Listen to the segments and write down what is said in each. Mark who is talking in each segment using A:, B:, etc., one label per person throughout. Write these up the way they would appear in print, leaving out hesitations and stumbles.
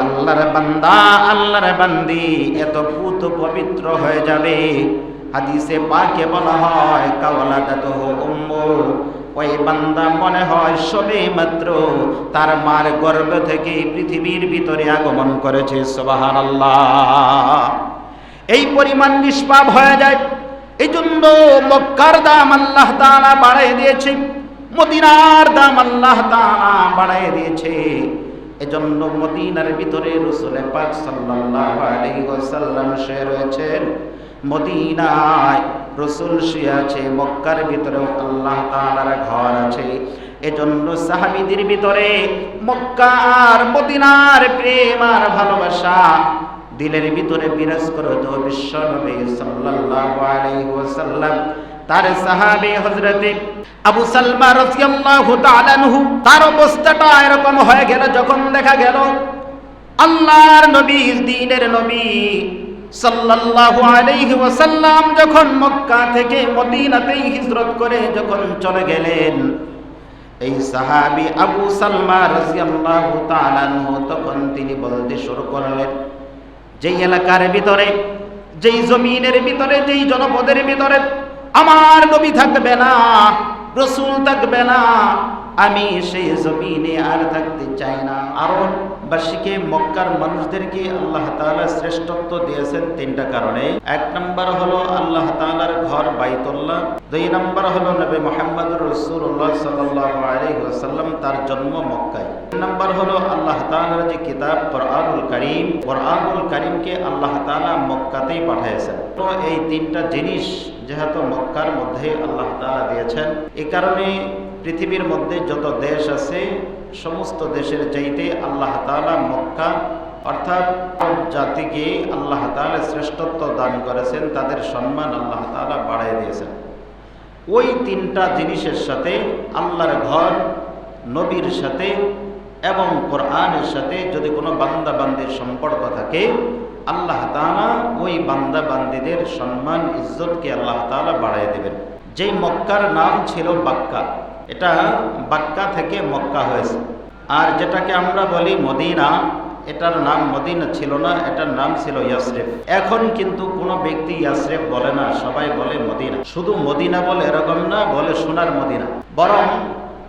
A: আল্লাহর বান্দা আল্লাহর বান্দি এত পুত পবিত্র হয়ে যাবে। হাদিসে পাকে বলা হয় কাওয়ালাদাতুহু উম্মু, ওই বান্দা মনে হয় সবে মাত্র তার মার গর্ভ থেকে পৃথিবীর ভিতরে আগমন করেছে। সুবহানাল্লাহ। এই পরিমাণ নিষ্পাপ হয়ে যায়। এই জন্য মক্কার দাম আল্লাহ তাআলা বাড়ায় দিয়েছে, মদিনার দাম আল্লাহ তাআলা বাড়ায় দিয়েছে। এজন্য মদিনার ভিতরে রাসূল পাক সাল্লাল্লাহু আলাইহি ওয়াসাল্লাম শুয়ে রয়েছেন, মদিনায় রাসূল শুয়ে আছে, মক্কার ভিতরেও আল্লাহ তাআলার ঘর আছে। এজন্য সাহাবীদের ভিতরে মক্কা আর মদিনার প্রেম আর ভালোবাসা দিলের ভিতরে বিরাজ করত। বিশ্ব নবী সাল্লাল্লাহু আলাইহি ওয়াসাল্লাম তার সাহাবী হযরতে আবু সালমা রাদিয়াল্লাহু তাআলা আনহু, তার অবস্থাটা এরকম হয়ে গেল যখন দেখা গেল আল্লাহর নবী, দ্বীনের নবী সাল্লাল্লাহু আলাইহি ওয়াসাল্লাম যখন মক্কা থেকে মদিনাতে হিজরত করে যখন চলে গেলেন, এই সাহাবী আবু সালমা রাদিয়াল্লাহু তাআলা আনহু তখন তিনি বলতে শুরু করলেন, যেই এলাকার ভিতরে, যেই জমিনের ভিতরে, যেই জনপদের ভিতরে আমার নবী থাকবে না, রাসূল থাকবে না, আমি সেই জমিনে আর থাকতে চাই না। আরববাসীকে, মক্কার মানুষদেরকে আল্লাহ তাআলা শ্রেষ্ঠত্ব দিয়েছেন তিনটা কারণে। এক নম্বর হলো আল্লাহ তাআলার ঘর বাইতুল্লাহ, দুই নম্বর হলো নবী মুহাম্মদুর রাসূলুল্লাহ সাল্লাল্লাহু আলাইহি ওয়াসাল্লাম, তার জন্ম মক্কায়, তিন নম্বর হলো আল্লাহ তাআলার যে কিতাব কোরআনুল কারীম, কোরআনুল কারীমকে আল্লাহ তাআলা মক্কাতেই পাঠিয়েছেন। তো এই তিনটা জিনিস যেহেতু মক্কার মধ্যে আল্লাহ তাআলা দিয়েছেন, এই কারণে পৃথিবীর মধ্যে যত দেশ আছে সমস্ত দেশের চাইতে আল্লাহ তাআলা মক্কা অর্থাৎ জাতিকে আল্লাহ তাআলা শ্রেষ্ঠত্ব দান করেছেন, তাদের সম্মান আল্লাহ তাআলা বাড়ায় দিয়েছেন। ওই তিনটা জিনিসের সাথে আল্লাহর ঘর, নবীর সাথে এবং কোরআনের সাথে যদি কোনো বান্দা বান্দির সম্পর্ক থাকে, আল্লাহ তাআলা ওই বান্দা বান্দিদের সম্মান ইজ্জতকে আল্লাহ তাআলা বাড়ায় দেবেন। যেই মক্কার নাম ছিল বাক্কা, এটা বাক্কা থেকে মক্কা হয়েছে। আর যেটাকে আমরা বলি মদিনা, এটার নাম মদিনা ছিল না, এটার নাম ছিল ইয়াসরিফ। এখন কিন্তু কোনো ব্যক্তি ইয়াসরিফ বলে না, সবাই বলে মদিনা। শুধু মদিনা বলে এরকম না, বলে সোনার মদিনা। বরং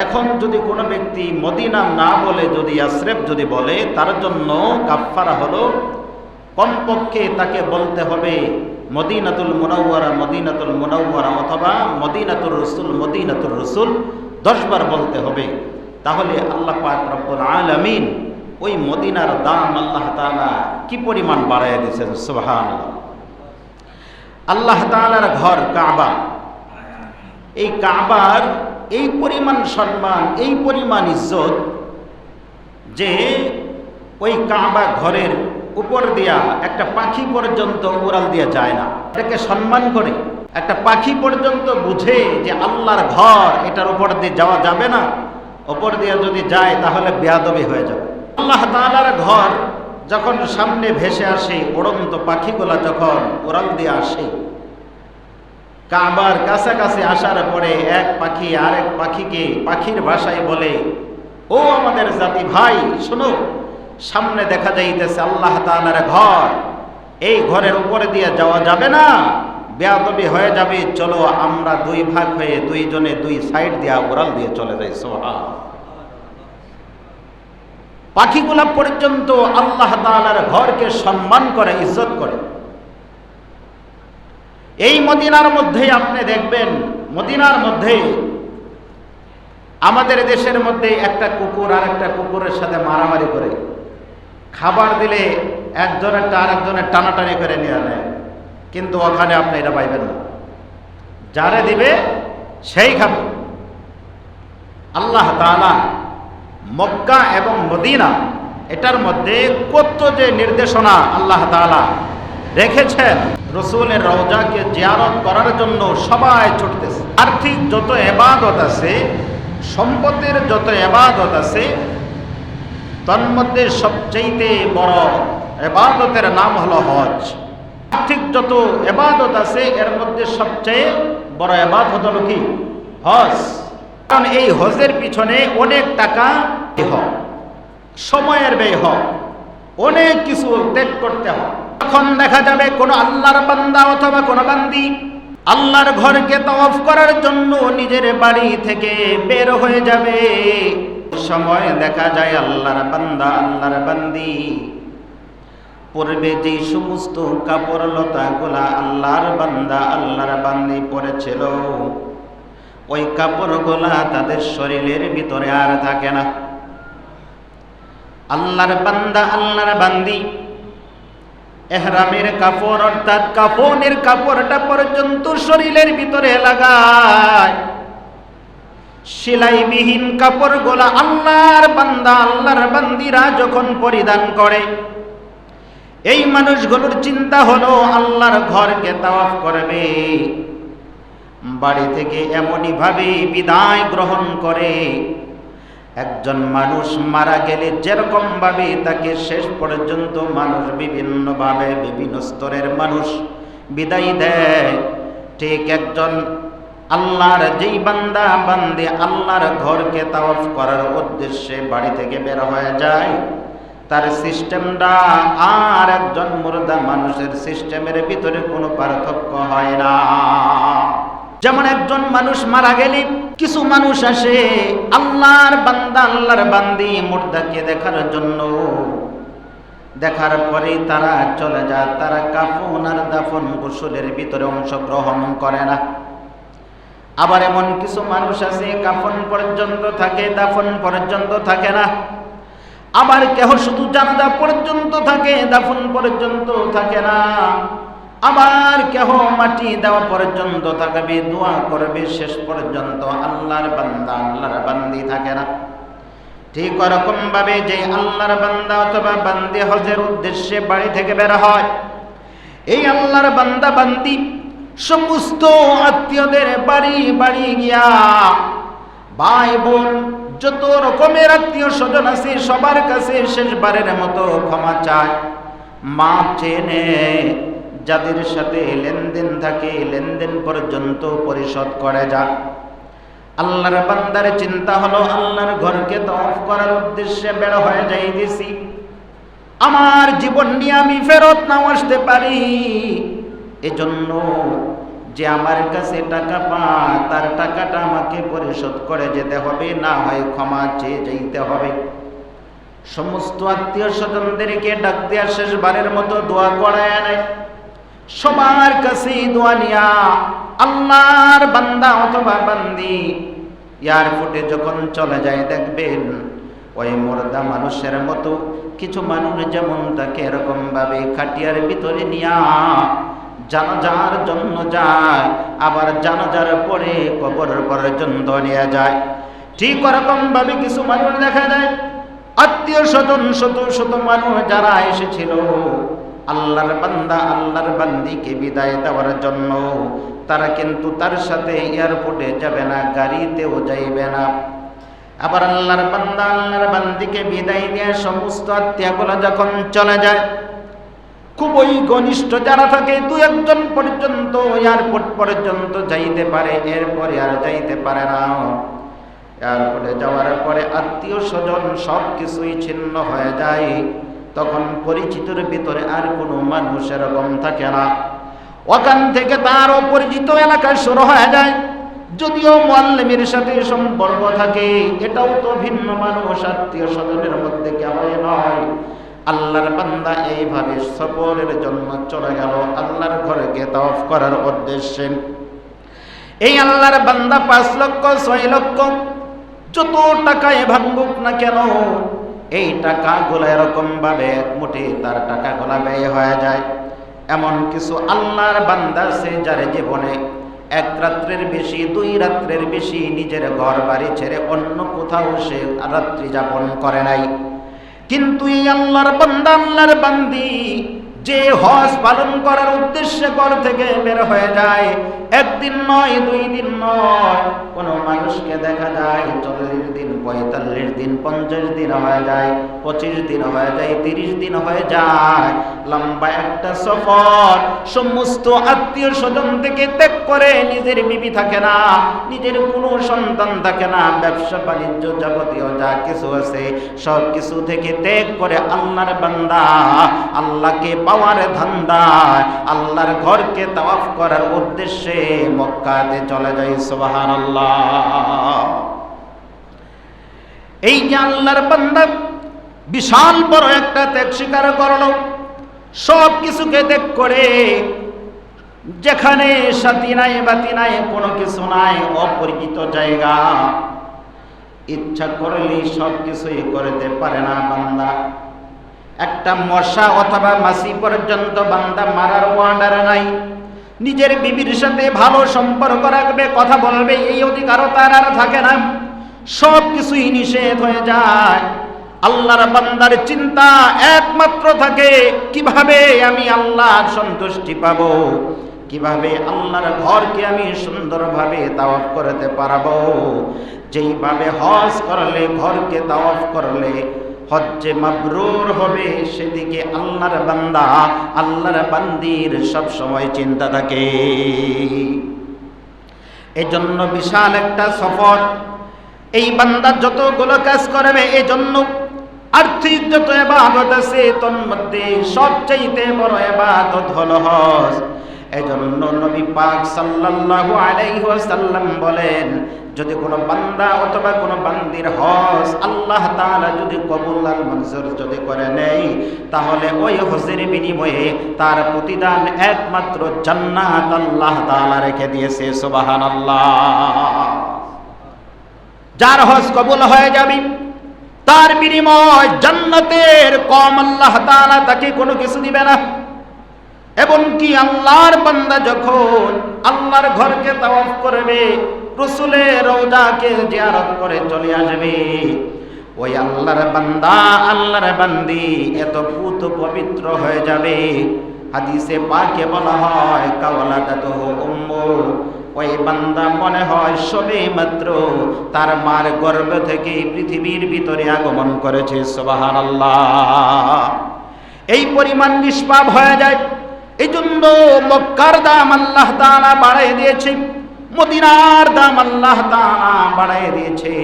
A: এখন যদি কোনো ব্যক্তি মদিনা না বলে যদি ইয়াসরিফ যদি বলে, তার জন্য কাফফারা হলো কমপক্ষে তাকে বলতে হবে মদিনাতুল মুনাওয়ারা, মদিনাতুল মুনাওয়ারা, অথবা মদিনাতুর রাসূল, মদিনাতুর রাসূল 10 বার বলতে হবে। তাহলে আল্লাহ পাক রব্বুল আলামিন ওই মদিনার দাম আল্লাহ তাআলা কি পরিমাণ বাড়ায় দিয়েছেন। সুবহানাল্লাহ। আল্লাহ তাআলার ঘর কাবা, এই কাবার এই পরিমাণ সম্মান, এই পরিমাণ ইজ্জত যে ওই কাবা ঘরের উপর দিয়া একটা পাখি পর্যন্ত উড়াল দিয়া যায় না, এটাকে সম্মান করে। একটা পাখি পর্যন্ত বুঝে যে আল্লাহর ঘর, এটার উপর দিয়ে যাওয়া যাবে না, উপর দিয়ে যদি যায় তাহলে বেয়াদবি হয়ে যাবে। আল্লাহ তাআলার ঘর যখন সামনে ভেসে আসে, উড়ন্ত পাখিগুলা যখন উড়াল দিয়ে আসে, কাবার কাছাকাছি আসার পরে এক পাখি আরেক পাখিকে পাখির ভাষায় বলে, ও আমাদের জাতি ভাই শোনো, সামনে দেখা যাইতেছে আল্লাহ তাআলার ঘর, এই ঘরের উপরে দিয়ে যাওয়া যাবে না, বেয়াদবি হয়ে যাবে, চলো আমরা 2 ভাগ হয়ে দুইজনে 2 সাইড দিয়া উড়াল দিয়ে চলে যাই। সুবহানাল্লাহ। পাখিগুলা পর্যন্ত আল্লাহ তাআলার ঘরকে সম্মান করে, ইজ্জত করে। এই মদিনার মধ্যে আপনি দেখবেন, মদিনার মধ্যে আমাদের দেশের মধ্যে একটা কুকুর আর একটা কুকুরের সাথে মারামারি করে, খাবার দিলে একজনের আরেকজনের টানাটানি করে নিয়ে নেয়, কিন্তু ওখানে আপনি এটা পাইবেন না, যারে দিবে সেই খাবে। আল্লাহ তাআলা মক্কা এবং মদিনা এটার মধ্যে কত যে নির্দেশনা আল্লাহ তাআলা রেখেছেন। রাসূলের রওজাকে জিয়ারত করার জন্য সবাই ছুটতেছে। আর্থিক যত ইবাদত আছে, সম্পদের যত ইবাদত আছে, তার মধ্যে সবচেয়ে বড় ইবাদতের নাম হলো হজ। আর্থিক যত ইবাদত আছে এর মধ্যে সবচেয়ে বড় ইবাদত হলো কি? হজ। কারণ এই হজের পিছনে অনেক টাকা ব্যয় হয়, সময়ের ব্যয় হয়, অনেক কিছু ত্যাগ করতে হয়। তখন দেখা যাবে কোন আল্লাহর বান্দা অথবা কোন বান্দি আল্লাহর ঘরকে তাওয়াফ করার জন্য নিজের বাড়ি থেকে বের হয়ে যাবে, সময় দেখা যায় আল্লাহর বান্দা আল্লাহর বান্দি পূর্বে যে সমস্ত কাপড় লতাগুলা আল্লাহর বান্দা আল্লাহর বান্দি পরেছিল, ওই কাপড়গুলা তাদের শরীরের ভিতরে আর থাকে না। আল্লাহর বান্দা আল্লাহর বান্দি ইহরামের কাপড় অর্থাৎ কাফনের কাপড়টা পর্যন্ত শরীরের ভিতরে লাগায়। সেলাইবিহীন কাপড়গুলা আল্লাহর বান্দা আল্লাহর বান্দিরা যখন পরিধান করে, এই মানুষগুলোর চিন্তা হলো আল্লাহর ঘরকে তাওয়াফ করবে, বাড়ি থেকে এমনই ভাবে বিদায় গ্রহণ করে একজন মানুষ মারা গেলে যেরকম ভাবে তাকে শেষ পর্যন্ত মানুষ বিভিন্ন ভাবে বিভিন্ন স্তরের মানুষ বিদায় দেয়, ঠিক একজন আল্লাহর যেই বান্দা বান্দে আল্লাহর ঘরকে তাওয়াফ করার উদ্দেশ্যে বাড়ি থেকে বের হয়ে যায়, তার সিস্টেমটা আর একজন মুর্দা মানুষের সিস্টেমের ভিতরে কোনো পার্থক্য হয় না। যেমন একজন মানুষ মারা গেলে কিছু মানুষ আসে আল্লাহর বান্দা আল্লাহর বান্দি মুর্দাকে দেখার জন্য, দেখার পরেই তারা চলে যায়, তারা কাফন আর দাফন গোসলের ভিতরে অংশগ্রহণ করে না। আবার এমন কিছু মানুষ আছে কাফন পর্যন্ত থাকে, দাফন পর্যন্ত থাকে না। আবার কেহ শুধু জানাজা পর্যন্ত থাকে, দাফন পর্যন্ত থাকে না। আবার কেহ মাটি দেওয়া পর্যন্ত থাকবে, দোয়া করবে, শেষ পর্যন্ত আল্লাহর বান্দা আল্লাহর বান্দি থাকে না। ঠিক ওরকম ভাবে যে আল্লাহর বান্দা অথবা বান্দি হজের উদ্দেশ্যে বাড়ি থেকে বের হয়, এই আল্লাহর বান্দা বান্দি সমস্ত আত্মীয়দের বাড়ি বাড়ি গিয়া ভাই বোন যত রকমের আত্মীয় স্বজন আছে সবার কাছে শেষবারের মতো ক্ষমা চায়, মাপ চেয়ে নেয়। যাদের সাথে লেনদেন থাকে লেনদেন পর্যন্ত পরিশোধ করে যায়। আল্লাহর বান্দার চিন্তা হলো আল্লাহর ঘরকে তাওয়াফ করার উদ্দেশ্যে বের হয়ে যাইতেছি, আমার জীবন নিয়ে আমি ফেরত নাও আসতে পারি, এজন্য যে আমার কাছে টাকা পায় তার টাকাটা আমাকে পরিশোধ করে যেতে হবে, না হয় ক্ষমা চেয়ে যেতে হবে। সমস্ত আত্মীয় স্বজনদেরকে ডাক দেওয়া শেষবারের মতো দোয়া করায় নেয়। সবার কাছে দোয়া নিয়া আল্লাহর বান্দা অথবা বান্দি এয়ারপোর্টে যখন চলে যায়, দেখবেন ওই মুর্দা মানুষের মতো কিছু মানুষ যেমন তাকে এরকম ভাবে খাটিয়ার ভিতরে নিয়া জানাজার জন্য যায়, আবার জানাজার পরে কবর পর্যন্ত নিয়ে যায়। ঠিক ওরকম ভাবে কিছু মানুষ দেখা যায় আত্মীয় স্বজন শত শত মানুষ যারা এসেছিল আল্লাহর বান্দা আল্লাহর বান্দিকে বিদায় দেওয়ার জন্য, তারা কিন্তু তার সাথে এয়ারপোর্টে যাবে না, গাড়িতেও যাইবে না। আবার আল্লাহর বান্দা আল্লাহর বান্দিকে বিদায় দিয়ে সমস্ত আত্মীয়গুলো যখন চলে যায়, খুবই ঘনিষ্ঠ যারা থাকে দু একজন পর্যন্ত এয়ারপোর্ট পর্যন্ত যাইতে পারে, এরপরে আর যাইতে পারে না। এয়ারপোর্টে যাওয়ার পরে আত্মীয় স্বজন সব কিছুই ছিন্ন হয়ে যায়, তখন পরিচিতর ভিতরে আর কোনো মানুষ এরকম থাকে না। ওখান থেকে তার অপরিচিত এলাকা শুরু হয়ে যায়। যদিও মুআল্লিমের সাথে সম্পর্ক থাকে, এটাও তো ভিন্ন মানুষ, আত্মীয় স্বজনের মধ্যে কেমন নয়। আল্লাহর বান্দা এইভাবে সফরের জন্য চলে গেল আল্লাহর ঘরকে তাওয়াফ করার উদ্দেশ্যে। এই আল্লাহর বান্দা 5 লক্ষ 6 লক্ষ যত টাকায় ভাঙুক না কেন, এই টাকাগুলো এরকম ভাবে এক মুঠে তার টাকাগুলো ব্যয় হয়ে যায়। এমন কিছু আল্লাহর বান্দা আছে যার জীবনে 1 রাত্রের বেশি 2 রাত্রের বেশি নিজের ঘর বাড়ি ছেড়ে অন্য কোথাও সে রাত্রি যাপন করে নাই। কিন্তু এই আল্লাহর বান্দা আল্লাহর বান্দি যে হজ পালন করার উদ্দেশ্যে ঘর থেকে বের হয়ে যায়, একদিন নয়, 2 দিন নয়, কোন মানুষকে দেখা যায় 40 দিন, 45 দিন, 50 দিন হয়ে যায়, 25 দিন হয়ে যায়, 30 দিন হয়ে যায়, লম্বা একটা সফর। সমস্ত আত্মীয় স্বজন থেকে ত্যাগ করে, নিজের বিবি থাকে না, নিজের কোনো সন্তান থাকে না, ব্যবসা বাণিজ্য যাবতীয় যা কিছু আছে সব কিছু থেকে ত্যাগ করে আল্লাহর বান্দা আল্লাহকে পাওয়ার ধান্দায় আল্লাহর ঘরকে তাওয়াফ করার উদ্দেশ্যে মক্কাতে চলে যায়। সুবহানাল্লাহ। এই যে আল্লাহর বান্দা বিশাল বড় একটা ত্যাগ স্বীকার করলো, সব কিছুকে ত্যাগ করে, যেখানে সাথী নাই বাতি নাই, কোনো কিছু নাই, অপরিচিত জায়গা, ইচ্ছা করলেই সব কিছুই করতে পারে না বান্দা। একটা মশা অথবা মাছি পর্যন্ত বান্দা মারার ওয়ার্ডার নাই। নিজের বিবির সাথে ভালো সম্পর্ক রাখবে, কথা বলবে, এই অধিকারও তার আর থাকে না। সব কিছুই নিষেধ হয়ে যায়। আল্লাহর বান্দার চিন্তা একমাত্র থাকে, কিভাবে আমি আল্লাহর সন্তুষ্টি পাবো, কিভাবে আল্লাহর ঘরকে আমি সুন্দরভাবে তাওয়াফ করতে পারবো। যেইভাবে হজ করলে, ঘরকে তাওয়াফ করলে হজ্জে মাবরুর হবে, সেদিকে আল্লাহর বান্দা আল্লাহর বান্দির সব সময় চিন্তা থাকে। এজন্য বিশাল একটা সফর। এই বান্দা যতগুলো কাজ করবে, এজন্য আর্থিক যত ইবাদত আছে তোর মধ্যে সবচাইতে বড় ইবাদত হলো হজ। এজন্য নবী পাক সাল্লাল্লাহু আলাইহি ওয়াসাল্লাম বলেন, যদি কোনো বান্দা অথবা কোনো বান্দির হজ আল্লাহ তাআলা যদি কবুল আর মঞ্জুর যদি করে নেয়, তাহলে ওই হজের বিনিময়ে তার প্রতিদান একমাত্র জান্নাত আল্লাহ তাআলা রেখে দিয়েছে। সুবহানাল্লাহ। যার হজ কবুল হয়ে যাবে, তার বিনিময় জান্নাতের কম আল্লাহ তাআলা তাকে কোনো কিছু দিবে না। এবং কি আল্লাহর বান্দা যখন আল্লাহর ঘরকে তাওয়াফ করবে, রাসূলের রওজাকে জিয়ারত করে চলে আসবে, ওই আল্লাহর বান্দা আল্লাহর বান্দি এত পুত পবিত্র হয়ে যাবে। হাদিসে পাকে বলা হয়, কাওয়ালাদাতুহু উম্মু, ওই বান্দা মনে হয় সবে মাত্র তার মার গর্ভ থেকে পৃথিবীর ভিতরে আগমন করেছে। সুবহানাল্লাহ। এই পরিমাণ নিষ্পাপ হয়ে যায়। এই জন্য মক্কার দাম আল্লাহ তাআলা বাড়ায় দিয়েছে, মদিনার দাম আল্লাহ তাআলা বাড়ায় দিয়েছে।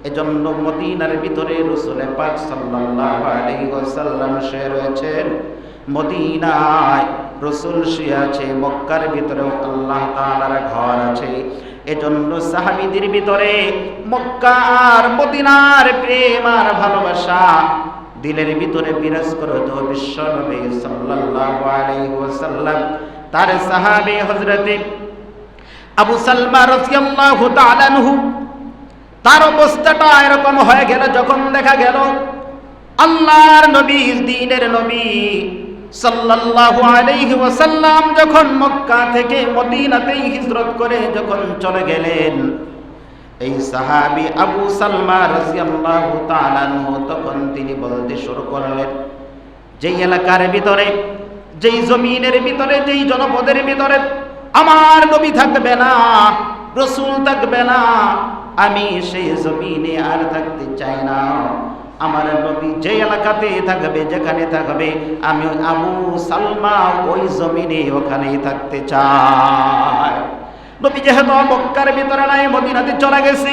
A: এজন্য মদিনার ভিতরে রাসূল পাক সাল্লাল্লাহু আলাইহি ওয়াসাল্লাম শুয়ে রয়েছেন, মদিনায় রাসূল শুয়ে আছে, মক্কার ভিতরেও আল্লাহ তাআলার ঘর আছে। এজন্য সাহাবীদের ভিতরে মক্কা আর মদিনার প্রেম আর ভালোবাসা দিলের ভিতরে বিরাজ করত। বিশ্বনবী সাল্লাল্লাহু আলাইহি ওয়াসাল্লাম তার সাহাবী হযরতে আবু সালমা রাদিয়াল্লাহু তাআলা আনহু, তার অবস্থাটা এরকম হয়ে গেল যখন দেখা গেল আল্লাহর নবী, দ্বীনের নবী সাল্লাল্লাহু আলাইহি ওয়াসাল্লাম যখন মক্কা থেকে মদিনাতে হিজরত করে যখন চলে গেলেন, এই সাহাবী আবু সালমা রাদিয়াল্লাহু তাআলা আনহু তখন তিনি বলতে শুরু করলেন, যেই এলাকার ভিতরে, যেই জমিনের ভিতরে, যেই জনপদের ভিতরে আমার নবী থাকবে না, রাসূল থাকবে না, আমি সেই জমিনে আর থাকতে চাই না। আমার নবী যে এলাকাতে থাকবে, যেখানে থাকবে, আমি আবু সালমা ওই জমিনে ওখানেই থাকতে চাই। নবী যেহেতু মক্কার ভিতরে নাই, মদিনাতে চলে গেছে,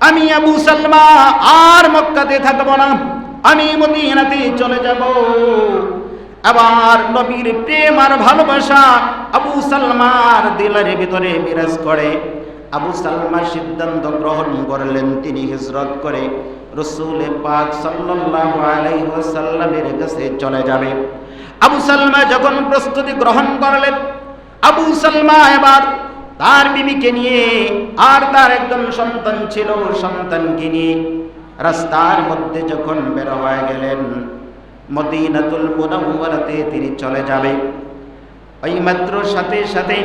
A: আমি আবু সালমা আর মক্কাতে থাকব না, আমি মদিনাতে চলে যাব। আবার নবীর প্রেম আর ভালোবাসা আবু সালমার দিলের ভিতরে বিরাজ করে। আবু সালমা সিদ্ধান্ত গ্রহণ করলেন, তিনি হিজরত করে রাসূল পাক সাল্লাল্লাহু আলাইহি ওয়াসাল্লামের কাছে চলে যাবে। আবু সালমা যখন প্রস্তুতি গ্রহণ করলেন, আবু সালমা এবার তার বিবিকে নিয়ে আর তার একজন সন্তান ছিল, সন্তানকে নিয়ে রাস্তার মধ্যে যখন বের হয়ে গেলেন, মদিনাতুল মুনাওয়ারাতে তিনি চলে যাবে। ওই মাত্র সাথে সাথে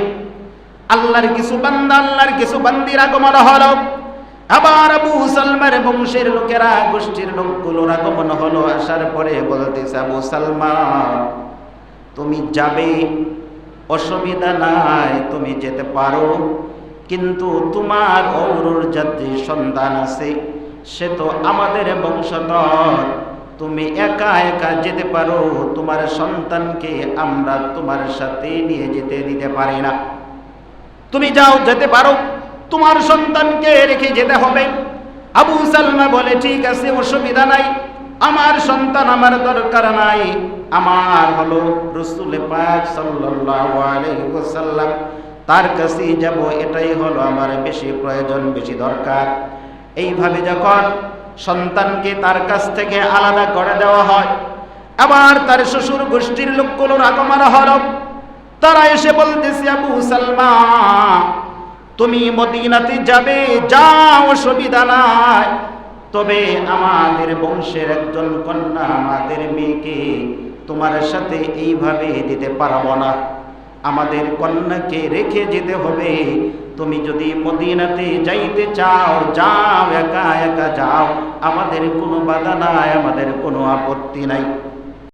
A: আল্লাহর কিছু বান্দা, আল্লাহর কিছু বান্দির আগমন হলো। আবার আবু সালমার বংশের লোকেরা, গোষ্ঠীর লোকগুলোর আগমন হলো। আসার পরে বলতেছে, আবু সালমা তুমি যাবে, অসুবিধা নাই, তুমি যেতে পারো, কিন্তু তোমার অরুর জাতি সন্তান আছে, সে তো আমাদের বংশধর, তুমি একা একা যেতে পারো, তোমার সন্তানকে আমরা তোমার সাথে নিয়ে যেতে দিতে পারি না। তুমি যাও, যেতে পারো, তোমার সন্তানকে রেখে যেতে হবে। আবু সালমা বলে, ঠিক আছে, অসুবিধা নাই, আমার সন্তান আমার দরকার নাই, আমার হলো রাসূল পাক সাল্লাল্লাহু আলাইহি ওয়াসাল্লাম, তার কাছে যাব, এটাই হলো আমার বেশি প্রয়োজন, বেশি দরকার। এইভাবে যখন সন্তানকে তার কাছ থেকে আলাদা করে দেওয়া হয়, আবার তার শ্বশুর গোষ্ঠীর লোকগুলোর আগমন হলো। তারা এসে বলতেছে, আবু সালমা তুমি মদিনাতে যাবে, যাও, অসুবিধা নাই, তবে আমাদের বংশের একজন কন্যা, আমাদের মেয়েকে তোমার সাথে এইভাবে দিতে পারবো না, আমাদের কন্যাকে রেখে যেতে হবে। তুমি যদি মদিনাতে যাইতে চাও, যাও, একা একা যাও, আমাদের কোনো বাধা নাই, আমাদের কোনো আপত্তি নাই।